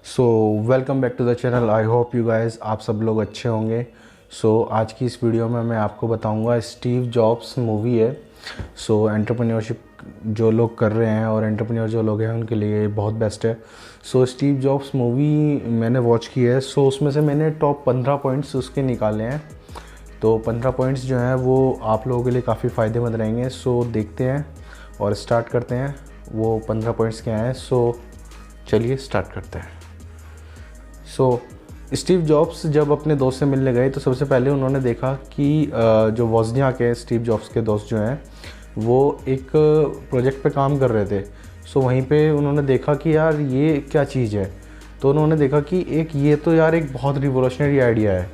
So welcome back to the channel. I hope you guys आप सब लोग अच्छे होंगे। आज की इस वीडियो में मैं आपको बताऊंगा स्टीव जॉब्स मूवी है। एंटरप्रेन्योरशिप जो लोग कर रहे हैं और एंटरप्रेन्योर जो लोग हैं उनके लिए ये बहुत बेस्ट है। स्टीव जॉब्स मूवी मैंने वॉच की है। उसमें से मैंने टॉप 15 पॉइंट्स उसके निकाले हैं। तो 15 पॉइंट्स जो हैं वो आप लोगों के लिए काफ़ी फ़ायदेमंद रहेंगे। देखते हैं और स्टार्ट करते हैं वो 15 पॉइंट्स क्या हैं। चलिए स्टार्ट करते हैं। स्टीव जॉब्स जब अपने दोस्त से मिलने गए तो सबसे पहले उन्होंने देखा कि जो वॉज़नियाक है, स्टीव जॉब्स के दोस्त जो हैं, वो एक प्रोजेक्ट पे काम कर रहे थे। वहीं पे उन्होंने देखा कि यार ये क्या चीज़ है। तो उन्होंने देखा कि ये तो यार एक बहुत रिवोल्यूशनरी आइडिया है।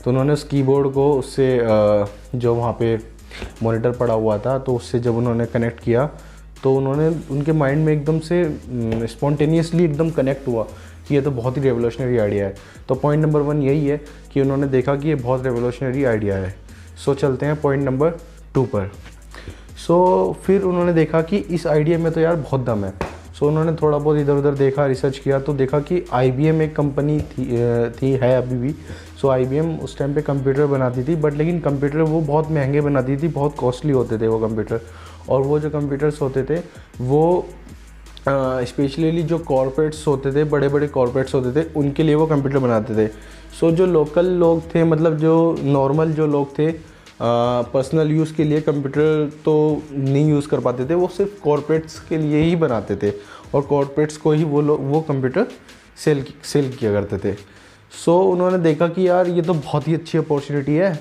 तो उन्होंने उस कीबोर्ड को उससे जो वहाँ पे मॉनिटर पड़ा हुआ था तो उससे जब उन्होंने कनेक्ट किया तो उनके माइंड में एकदम से स्पॉन्टेनियसली एकदम कनेक्ट हुआ कि ये तो बहुत ही रेवोल्यूशनरी आइडिया है। तो पॉइंट नंबर 1 यही है कि उन्होंने देखा कि ये बहुत रेवोल्यूशनरी आइडिया है। चलते हैं पॉइंट नंबर 2 पर। फिर उन्होंने देखा कि इस आइडिया में तो यार बहुत दम है। उन्होंने थोड़ा बहुत इधर उधर देखा, रिसर्च किया तो देखा कि IBM एक कंपनी थी है अभी भी। IBM उस टाइम पे कंप्यूटर बनाती थी, बट लेकिन कंप्यूटर वो बहुत महंगे बनाती थी, बहुत कॉस्टली होते थे वो कंप्यूटर। और वो जो कंप्यूटर्स होते थे वो स्पेशली जो कॉर्पोरेट्स होते थे, बड़े बड़े कॉर्पोरेट्स होते थे, उनके लिए वो कंप्यूटर बनाते थे। जो लोकल लोग थे, मतलब जो नॉर्मल जो लोग थे, पर्सनल यूज़ के लिए कंप्यूटर तो नहीं यूज़ कर पाते थे। वो सिर्फ कॉर्पोरेट्स के लिए ही बनाते थे और कॉर्पोरेट्स को ही वो कंप्यूटर सेल किया करते थे। उन्होंने देखा कि यार ये तो बहुत ही अच्छी अपॉर्चुनिटी है।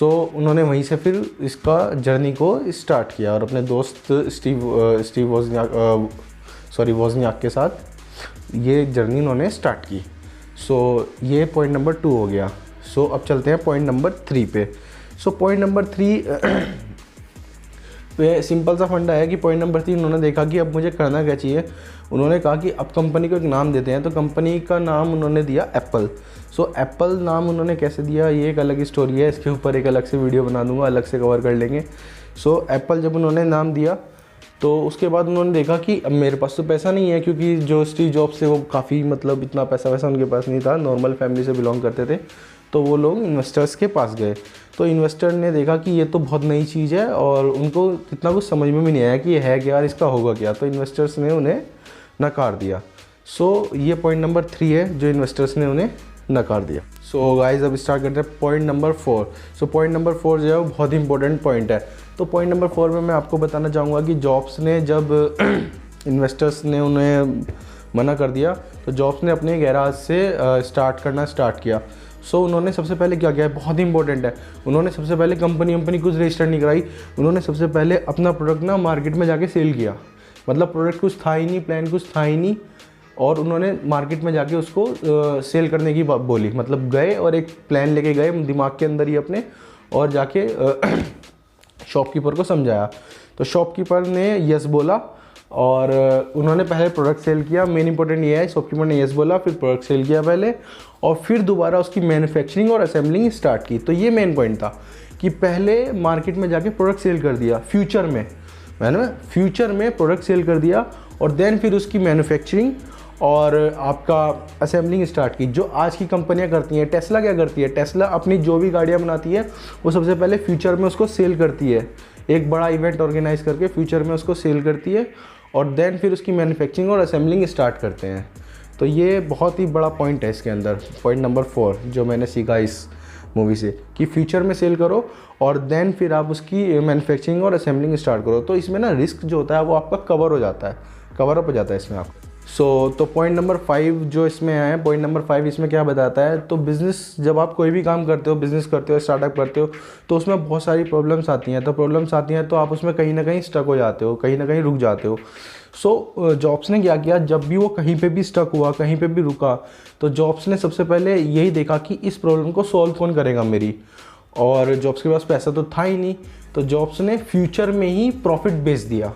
उन्होंने वहीं से फिर इसका जर्नी को स्टार्ट किया और अपने दोस्त स्टीव वॉज़नियाक के साथ ये जर्नी उन्होंने स्टार्ट की। ये पॉइंट नंबर 2 हो गया। अब चलते हैं पॉइंट नंबर 3 पे। पॉइंट नंबर 3 पे सिंपल सा फंडा है कि पॉइंट नंबर 3 उन्होंने देखा कि अब मुझे करना क्या चाहिए। उन्होंने कहा कि अब कंपनी को एक नाम देते हैं। तो कंपनी का नाम उन्होंने दिया एप्पल। एप्पल नाम उन्होंने कैसे दिया ये एक अलग स्टोरी है, इसके ऊपर एक अलग से वीडियो बना दूंगा, अलग से कवर कर लेंगे। एप्पल जब उन्होंने नाम दिया तो उसके बाद उन्होंने देखा कि अब मेरे पास तो पैसा नहीं है, क्योंकि जो स्टीव जॉब्स थे वो काफ़ी मतलब इतना पैसा वैसा उनके पास नहीं था, नॉर्मल फैमिली से बिलोंग करते थे। तो वो लोग इन्वेस्टर्स के पास गए। तो इन्वेस्टर ने देखा कि ये तो बहुत नई चीज़ है और उनको इतना कुछ समझ में भी नहीं आया कि ये है क्या यार, इसका होगा क्या। तो इन्वेस्टर्स ने उन्हें नकार दिया। ये पॉइंट नंबर 3 है जो इन्वेस्टर्स ने उन्हें नकार दिया। गाइस अब स्टार्ट करते हैं पॉइंट नंबर 4। पॉइंट नंबर 4 जो है वो बहुत ही इंपॉर्टेंट पॉइंट है। तो पॉइंट नंबर 4 में मैं आपको बताना चाहूँगा कि जॉब्स ने जब इन्वेस्टर्स ने उन्हें मना कर दिया तो जॉब्स ने अपने गैराज से स्टार्ट किया। उन्होंने सबसे पहले क्या किया है, बहुत ही इंपॉर्टेंट है। उन्होंने सबसे पहले कंपनी कुछ रजिस्टर नहीं कराई। उन्होंने सबसे पहले अपना प्रोडक्ट ना मार्केट में जाके सेल किया। मतलब प्रोडक्ट कुछ था ही नहीं, प्लान कुछ था ही नहीं, और उन्होंने मार्केट में जाके उसको सेल करने की बात बोली। मतलब गए और एक प्लान लेके गए दिमाग के अंदर ही अपने, और जाके शॉपकीपर को समझाया। तो शॉपकीपर ने यस बोला और उन्होंने पहले प्रोडक्ट सेल किया। मेन इंपॉर्टेंट ये है, शॉपकीपर ने यस बोला, फिर प्रोडक्ट सेल किया पहले, और फिर दोबारा उसकी मैन्युफैक्चरिंग और असेंबलिंग स्टार्ट की। तो ये मेन पॉइंट था कि पहले मार्केट में जाके प्रोडक्ट सेल कर दिया, फ्यूचर में प्रोडक्ट सेल कर दिया, और देन फिर उसकी मैन्युफैक्चरिंग और आपका असेंबलिंग स्टार्ट की। जो आज की कंपनियां करती हैं, टेस्ला क्या करती है, टेस्ला अपनी जो भी गाड़ियां बनाती है वो सबसे पहले फ्यूचर में उसको सेल करती है। एक बड़ा इवेंट ऑर्गेनाइज करके फ्यूचर में उसको सेल करती है और देन फिर उसकी मैन्युफैक्चरिंग और असेंबलिंग स्टार्ट करते हैं। तो ये बहुत ही बड़ा पॉइंट है इसके अंदर, पॉइंट नंबर 4 जो मैंने सीखा इस मूवी से, कि फ्यूचर में सेल करो और देन फिर आप उसकी मैन्युफैक्चरिंग और असेंबलिंग स्टार्ट करो। तो इसमें ना रिस्क जो होता है वो आपका कवर अप हो जाता है इसमें आपको। तो पॉइंट नंबर 5 जो इसमें है, पॉइंट नंबर 5 इसमें क्या बताता है, तो बिज़नेस जब आप कोई भी काम करते हो, बिज़नेस करते हो, स्टार्टअप करते हो, तो उसमें बहुत सारी प्रॉब्लम्स आती हैं। तो आप उसमें कहीं ना कहीं स्टक हो जाते हो, कहीं ना कहीं रुक जाते हो। जॉब्स ने क्या किया, जब भी वो कहीं पे भी स्टक हुआ, कहीं पे भी रुका, तो जॉब्स ने सबसे पहले यही देखा कि इस प्रॉब्लम को सॉल्व कौन करेगा मेरी। और जॉब्स के पास पैसा तो था ही नहीं, तो जॉब्स ने फ्यूचर में ही प्रॉफिट बेच दिया।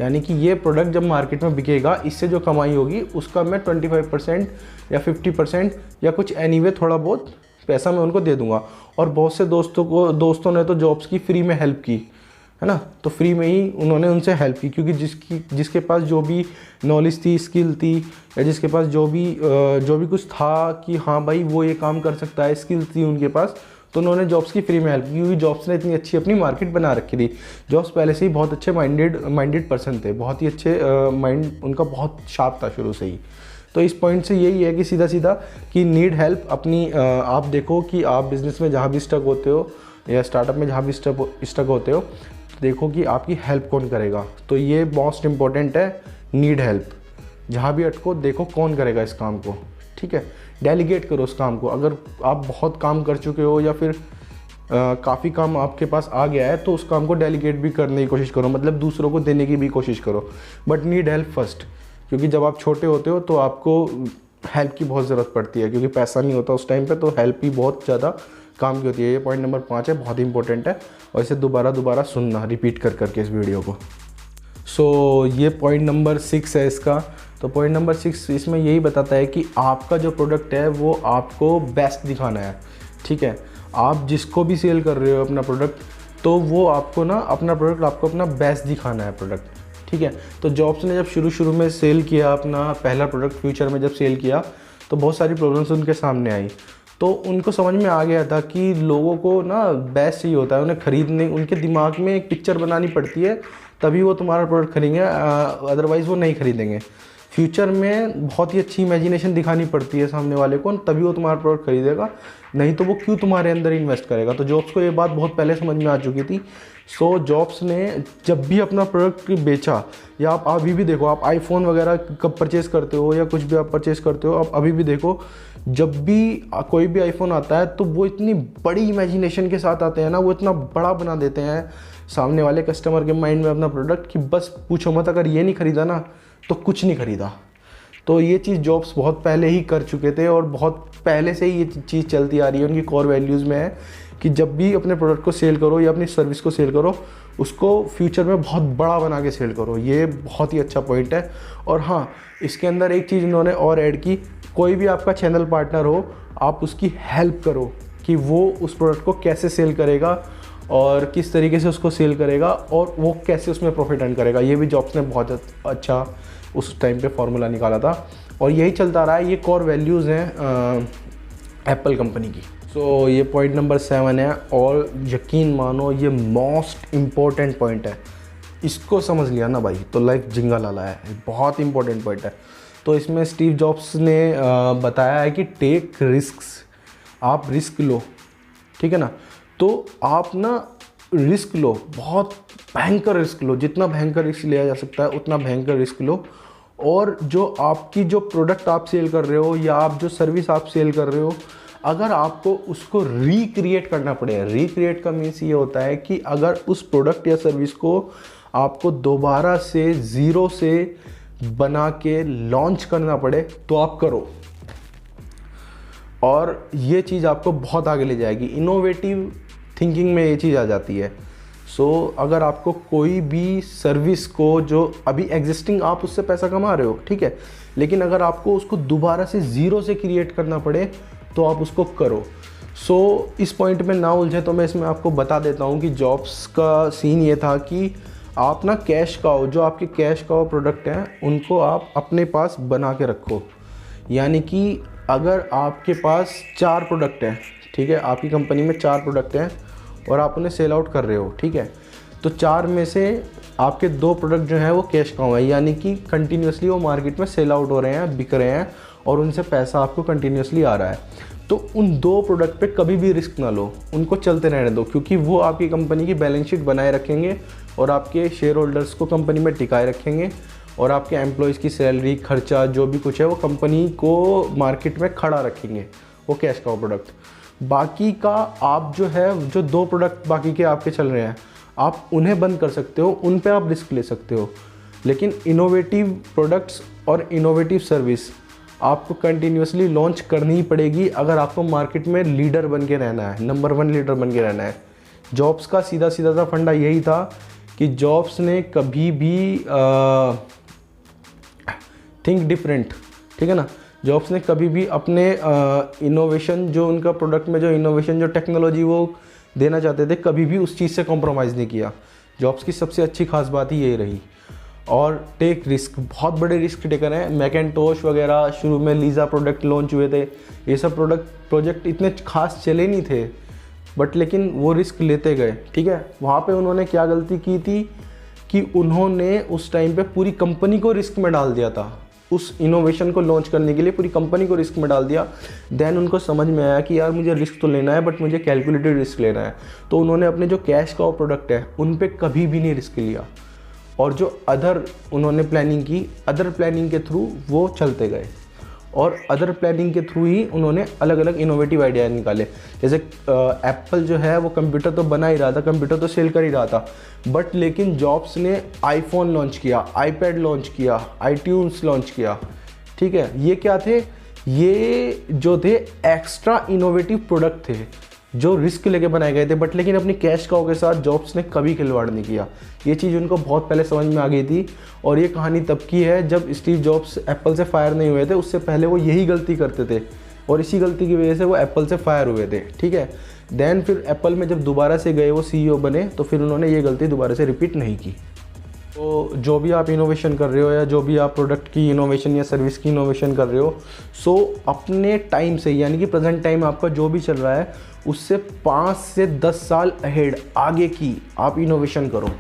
यानी कि ये प्रोडक्ट जब मार्केट में बिकेगा, इससे जो कमाई होगी उसका मैं 25% या 50% या कुछ एनीवे थोड़ा बहुत पैसा मैं उनको दे दूंगा। और बहुत से दोस्तों ने तो जॉब्स की फ्री में हेल्प की, है ना। तो फ्री में ही उन्होंने उनसे हेल्प की, क्योंकि जिसके पास जो भी नॉलेज थी, स्किल थी, या जिसके पास जो भी कुछ था कि हाँ भाई वो ये काम कर सकता है, स्किल थी उनके पास, तो उन्होंने जॉब्स की फ्री में हेल्प की, क्योंकि जॉब्स ने इतनी अच्छी अपनी मार्केट बना रखी थी। जॉब्स पहले से ही बहुत अच्छे माइंडेड पर्सन थे, बहुत ही अच्छे माइंड उनका बहुत शार्प था शुरू से ही। तो इस पॉइंट से यही है कि सीधा सीधा कि नीड हेल्प अपनी आप देखो कि आप बिज़नेस में जहाँ भी स्टक होते हो या स्टार्टअप में जहाँ भी स्टक होते हो, तो देखो कि आपकी हेल्प कौन करेगा। तो ये मोस्ट इम्पॉर्टेंट है, नीड हेल्प। जहाँ भी अटको देखो कौन करेगा इस काम को, ठीक है। डेलीगेट करो उस काम को। अगर आप बहुत काम कर चुके हो या फिर काफ़ी काम आपके पास आ गया है, तो उस काम को डेलीगेट भी करने की कोशिश करो, मतलब दूसरों को देने की भी कोशिश करो, बट नीड हेल्प फर्स्ट। क्योंकि जब आप छोटे होते हो तो आपको हेल्प की बहुत ज़रूरत पड़ती है, क्योंकि पैसा नहीं होता उस टाइम पे, तो हेल्प ही बहुत ज़्यादा काम की होती है। ये पॉइंट नंबर 5 है, बहुत इंपॉर्टेंट है, और इसे दोबारा सुनना, रिपीट कर करके इस वीडियो को। सो ये पॉइंट नंबर 6 है इसका। तो पॉइंट नंबर 6 इसमें यही बताता है कि आपका जो प्रोडक्ट है वो आपको बेस्ट दिखाना है, ठीक है। आप जिसको भी सेल कर रहे हो अपना प्रोडक्ट, तो वो आपको ना अपना प्रोडक्ट आपको अपना बेस्ट दिखाना है प्रोडक्ट, ठीक है। तो जॉब्स ने जब शुरू में सेल किया अपना पहला प्रोडक्ट, फ्यूचर में जब सेल किया, तो बहुत सारी प्रॉब्लम्स उनके सामने आई। तो उनको समझ में आ गया था कि लोगों को ना बेस्ट ही होता है, उन्हें खरीदने, उनके दिमाग में एक पिक्चर बनानी पड़ती है, तभी वो तुम्हारा प्रोडक्ट खरीदेंगे, अदरवाइज़ वो नहीं खरीदेंगे। फ्यूचर में बहुत ही अच्छी इमेजिनेशन दिखानी पड़ती है सामने वाले को, तभी वो तुम्हारा प्रोडक्ट खरीदेगा, नहीं तो वो क्यों तुम्हारे अंदर इन्वेस्ट करेगा। तो जॉब्स को ये बात बहुत पहले समझ में आ चुकी थी। सो जॉब्स ने जब भी अपना प्रोडक्ट बेचा, या आप अभी भी देखो, आप आईफोन वगैरह कब परचेज़ करते हो या कुछ भी आप परचेज़ करते हो, आप अभी भी देखो, जब भी कोई भी आईफोन आता है तो वो इतनी बड़ी इमेजिनेशन के साथ आते हैं ना, वो इतना बड़ा बना देते हैं सामने वाले कस्टमर के माइंड में अपना प्रोडक्ट कि बस पूछो मत, अगर ये नहीं खरीदा ना तो कुछ नहीं खरीदा। तो ये चीज़ जॉब्स बहुत पहले ही कर चुके थे, और बहुत पहले से ही ये चीज़ चलती आ रही है, उनकी कोर वैल्यूज़ में है कि जब भी अपने प्रोडक्ट को सेल करो या अपनी सर्विस को सेल करो, उसको फ्यूचर में बहुत बड़ा बना के सेल करो। ये बहुत ही अच्छा पॉइंट है। और हाँ, इसके अंदर एक चीज़ इन्होंने और ऐड की, कोई भी आपका चैनल पार्टनर हो, आप उसकी हेल्प करो कि वो उस प्रोडक्ट को कैसे सेल करेगा और किस तरीके से उसको सेल करेगा और वो कैसे उसमें प्रॉफिट अर्न करेगा। ये भी जॉब्स ने बहुत अच्छा उस टाइम पे फॉर्मूला निकाला था, और यही चलता रहा है। ये कोर वैल्यूज़ हैं एप्पल कंपनी की। सो ये पॉइंट नंबर 7 है, और यकीन मानो ये मोस्ट इम्पॉर्टेंट पॉइंट है। इसको समझ लिया ना भाई तो लाइफ जिंगा लाला है, बहुत इंपॉर्टेंट पॉइंट है। तो इसमें स्टीव जॉब्स ने बताया है कि टेक रिस्क्स, आप रिस्क लो, ठीक है ना। तो आप ना रिस्क लो, बहुत भयंकर रिस्क लो, जितना भयंकर रिस्क लिया जा सकता है उतना भयंकर रिस्क लो। और जो आपकी जो प्रोडक्ट आप सेल कर रहे हो या आप जो सर्विस आप सेल कर रहे हो, अगर आपको उसको रिक्रिएट करना पड़े, रिक्रिएट का मीन्स ये होता है कि अगर उस प्रोडक्ट या सर्विस को आपको दोबारा से ज़ीरो से बना के लॉन्च करना पड़े, तो आप करो, और ये चीज़ आपको बहुत आगे ले जाएगी। इनोवेटिव थिंकिंग में ये चीज़ आ जाती है। सो अगर आपको कोई भी सर्विस को जो अभी एग्जिस्टिंग, आप उससे पैसा कमा रहे हो, ठीक है, लेकिन अगर आपको उसको दोबारा से ज़ीरो से क्रिएट करना पड़े तो आप उसको करो। सो इस पॉइंट में ना उलझे तो मैं इसमें आपको बता देता हूँ कि जॉब्स का सीन ये था कि आप ना कैश काउ, जो आपके कैश काउ प्रोडक्ट हैं उनको आप अपने पास बना के रखो। यानी कि अगर आपके पास 4 प्रोडक्ट हैं, ठीक है, आपकी कंपनी में 4 प्रोडक्ट हैं और आप उन्हें सेल आउट कर रहे हो, ठीक है, तो 4 में से आपके 2 प्रोडक्ट जो हैं वो कैश काउ है, यानी कि कंटिन्यूसली वो मार्केट में सेल आउट हो रहे हैं, बिक रहे हैं और उनसे पैसा आपको कंटिन्यूसली आ रहा है। तो उन 2 प्रोडक्ट पे कभी भी रिस्क ना लो, उनको चलते रहने दो, क्योंकि वो आपकी कंपनी की बैलेंस शीट बनाए रखेंगे और आपके शेयर होल्डर्स को कंपनी में टिकाए रखेंगे, और आपके एम्प्लॉयज़ की सैलरी, खर्चा, जो भी कुछ है वो कंपनी को मार्केट में खड़ा रखेंगे, वो कैश काउ प्रोडक्ट। बाकी का आप जो है, जो 2 प्रोडक्ट बाकी के आपके चल रहे हैं, आप उन्हें बंद कर सकते हो, उन पे आप रिस्क ले सकते हो। लेकिन इनोवेटिव प्रोडक्ट्स और इनोवेटिव सर्विस आपको कंटिन्यूसली लॉन्च करनी ही पड़ेगी अगर आपको मार्केट में लीडर बन के रहना है, नंबर 1 लीडर बन के रहना है। जॉब्स का सीधा सीधा सा फंडा यही था कि जॉब्स ने कभी भी थिंक डिफरेंट, ठीक है ना, जॉब्स ने कभी भी अपने इनोवेशन, जो उनका प्रोडक्ट में जो इनोवेशन, जो टेक्नोलॉजी वो देना चाहते थे, कभी भी उस चीज़ से कॉम्प्रोमाइज़ नहीं किया। जॉब्स की सबसे अच्छी खास बात ही यही रही। और टेक रिस्क, बहुत बड़े रिस्क टेकर हैं। मैकेंटोश वगैरह शुरू में लीज़ा प्रोडक्ट लॉन्च हुए थे, ये सब प्रोजेक्ट इतने खास चले नहीं थे, बट लेकिन वो रिस्क लेते गए। ठीक है, वहाँ पे उन्होंने क्या गलती की थी कि उन्होंने उस टाइम पे पूरी कंपनी को रिस्क में डाल दिया था। उस इनोवेशन को लॉन्च करने के लिए पूरी कंपनी को रिस्क में डाल दिया। देन उनको समझ में आया कि यार मुझे रिस्क तो लेना है, बट मुझे कैलकुलेटेड रिस्क लेना है। तो उन्होंने अपने जो कैश काउ प्रोडक्ट है उन पे कभी भी नहीं रिस्क लिया, और जो अदर उन्होंने प्लानिंग की, अदर प्लानिंग के थ्रू वो चलते गए, और अदर प्लानिंग के थ्रू ही उन्होंने अलग अलग इनोवेटिव आइडिया निकाले। जैसे एप्पल जो है वो कंप्यूटर तो बना ही रहा था, कंप्यूटर तो सेल कर ही रहा था, बट लेकिन जॉब्स ने आईफोन लॉन्च किया, आईपैड लॉन्च किया, आईट्यून्स लॉन्च किया। ठीक है, ये क्या थे? ये जो थे एक्स्ट्रा इनोवेटिव प्रोडक्ट थे जो रिस्क लेके बनाए गए थे, बट लेकिन अपनी कैश काउ के साथ जॉब्स ने कभी खिलवाड़ नहीं किया। ये चीज़ उनको बहुत पहले समझ में आ गई थी, और ये कहानी तब की है जब स्टीव जॉब्स एप्पल से फायर नहीं हुए थे। उससे पहले वो यही गलती करते थे, और इसी गलती की वजह से वो एप्पल से फायर हुए थे। ठीक है, देन फिर एप्पल में जब दोबारा से गए वो CEO बने, तो फिर उन्होंने ये गलती दोबारा से रिपीट नहीं की। तो जो भी आप इनोवेशन कर रहे हो, या जो भी आप प्रोडक्ट की इनोवेशन या सर्विस की इनोवेशन कर रहे हो, सो अपने टाइम से, यानी कि प्रेजेंट टाइम आपका जो भी चल रहा है उससे 5 से 10 साल अहेड आगे की आप इनोवेशन करो।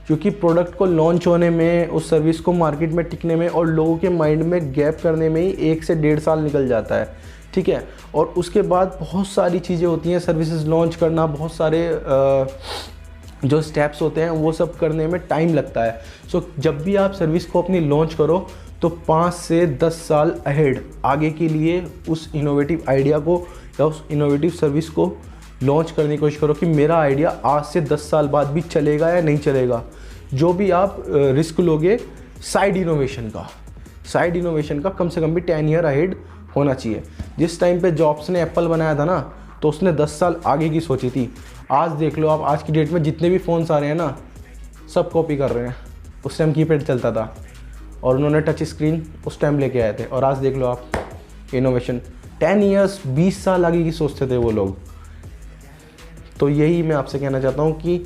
क्योंकि प्रोडक्ट को लॉन्च होने में, उस सर्विस को मार्केट में टिकने में, और लोगों के माइंड में गैप करने में ही 1 से 1.5 साल निकल जाता है। ठीक है, और उसके बाद बहुत सारी चीज़ें होती हैं, सर्विसेज लॉन्च करना, बहुत सारे जो स्टेप्स होते हैं वो सब करने में टाइम लगता है। सो जब भी आप सर्विस को अपनी लॉन्च करो तो 5 से 10 साल अहेड आगे के लिए उस इनोवेटिव आइडिया को या उस इनोवेटिव सर्विस को लॉन्च करने की कोशिश करो कि मेरा आइडिया आज से 10 साल बाद भी चलेगा या नहीं चलेगा। जो भी आप रिस्क लोगे साइड इनोवेशन का कम से कम भी 10 ईयर अहेड होना चाहिए। जिस टाइम पे जॉब्स ने एप्पल बनाया था ना, तो उसने 10 साल आगे की सोची थी। आज देख लो आप, आज की डेट में जितने भी फ़ोन्स आ रहे हैं ना, सब कॉपी कर रहे हैं। उस टाइम कीपैड चलता था और उन्होंने टच स्क्रीन उस टाइम लेके आए थे, और आज देख लो आप इनोवेशन 10 ईयर्स 20 साल आगे की सोचते थे वो लोग। तो यही मैं आपसे कहना चाहता हूँ कि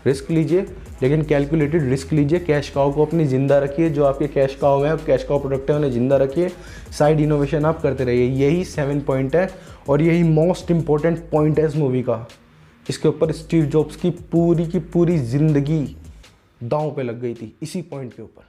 रिस्क लीजिए, लेकिन कैलकुलेटेड रिस्क लीजिए। कैश काउ को अपनी ज़िंदा रखिए, जो आपके कैश काउ है, कैश काउ प्रोडक्ट है, उन्हें ज़िंदा रखिए। साइड इनोवेशन आप करते रहिए। यही 7 पॉइंट है, और यही मोस्ट इंपॉर्टेंट पॉइंट है इस मूवी का। इसके ऊपर स्टीव जॉब्स की पूरी ज़िंदगी दांव पे लग गई थी, इसी पॉइंट के ऊपर।